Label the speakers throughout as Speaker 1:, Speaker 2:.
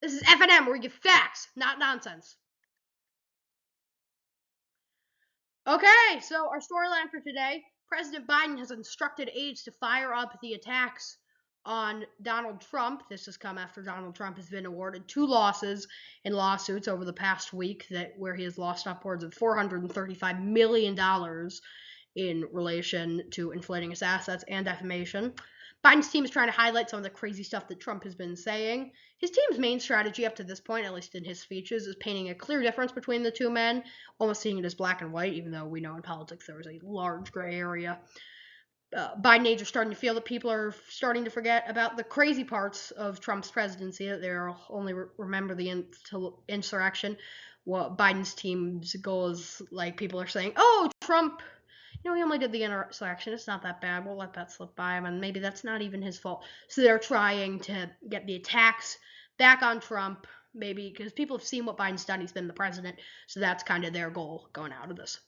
Speaker 1: This is FNN, where we give facts, not nonsense. Okay, so our storyline for today, President Biden has instructed aides to fire up the attacks on Donald Trump. This has come after Donald Trump has been awarded 2 losses in lawsuits over the past week where he has lost upwards of $435 million in relation to inflating his assets and defamation. Biden's team is trying to highlight some of the crazy stuff that Trump has been saying. His team's main strategy up to this point, at least in his speeches, is painting a clear difference between the two men, almost seeing it as black and white, even though we know in politics there is a large gray area. Biden aides are starting to feel that people are starting to forget about the crazy parts of Trump's presidency, that they'll only remember the insurrection. What Biden's team's goal is, like, people are saying, oh, Trump, he only did the insurrection. It's not that bad. We'll let that slip by him, and maybe that's not even his fault. So they're trying to get the attacks back on Trump, maybe because people have seen what Biden's done. He's been the president, so that's kind of their goal going out of this.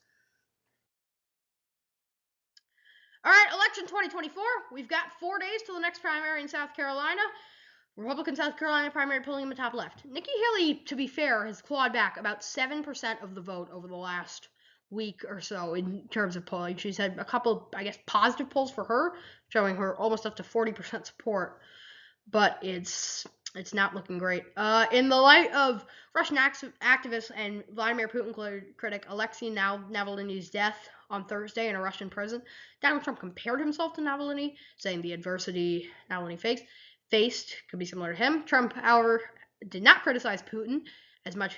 Speaker 1: All right, election 2024. We've got 4 days till the next primary in South Carolina. Republican South Carolina primary polling in the top left. Nikki Haley, to be fair, has clawed back about 7% of the vote over the last week or so in terms of polling. She's had a couple, I guess, positive polls for her, showing her almost up to 40% support, but it's not looking great. In the light of Russian activist and Vladimir Putin critic Alexei Navalny's death on Thursday in a Russian prison, Donald Trump compared himself to Navalny, saying the adversity Navalny faced could be similar to him. Trump, however, did not criticize Putin as most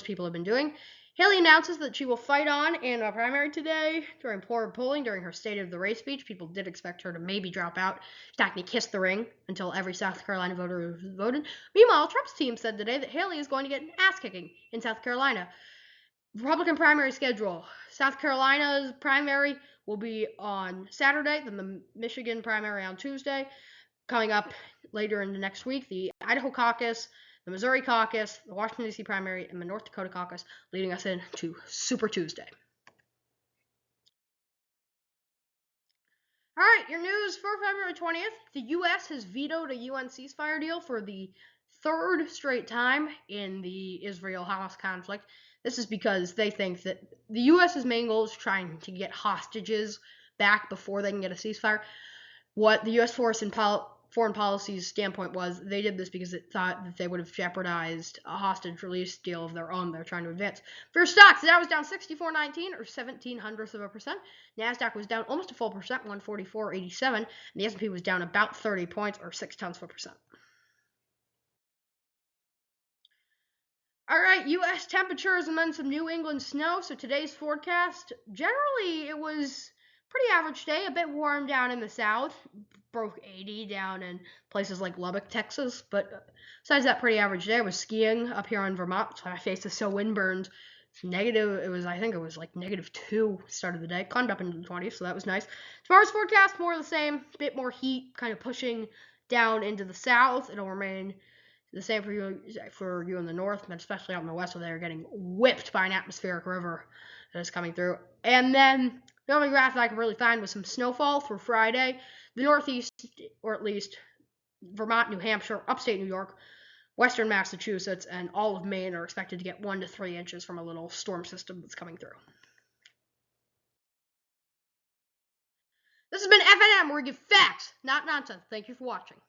Speaker 1: people have been doing. Haley announces that she will fight on in a primary today during polling during her State of the Race speech. People did expect her to maybe drop out. She's not going to kiss the ring until every South Carolina voter has voted. Meanwhile, Trump's team said today that Haley is going to get an ass-kicking in South Carolina. Republican primary schedule. South Carolina's primary will be on Saturday, then the Michigan primary on Tuesday. Coming up later in the next week, the Idaho caucus, the Missouri caucus, the Washington, D.C. primary, and the North Dakota caucus, leading us into Super Tuesday. All right, your news for February 20th. The U.S. has vetoed a UN ceasefire deal for the 3rd straight time in the Israel-Hamas conflict. This is because they think that the U.S.'s main goal is trying to get hostages back before they can get a ceasefire. What the U.S. foreign policy's standpoint was, they did this because it thought that they would have jeopardized a hostage release deal of their own they're trying to advance. For stocks, the Dow was down 64.19 or 0.17%. NASDAQ was down almost a full percent, 144.87, and the S&P was down about 30 points or 0.6%. All right, U.S. temperatures and then some New England snow. So today's forecast, generally it was pretty average day, a bit warm down in the south, broke 80 down in places like Lubbock, Texas, but besides that, pretty average day. I was skiing up here in Vermont, so my face is so windburned. I think it was like -2 start of the day, climbed up into the 20s, so that was nice. As far as forecast, more of the same, bit more heat, kind of pushing down into the south. It'll remain the same for you in the north, but especially out in the west where they're getting whipped by an atmospheric river that is coming through. And then the only graph that I could really find was some snowfall for Friday. The Northeast, or at least Vermont, New Hampshire, upstate New York, western Massachusetts, and all of Maine are expected to get 1 to 3 inches from a little storm system that's coming through. This has been FNM, where we give facts, not nonsense. Thank you for watching.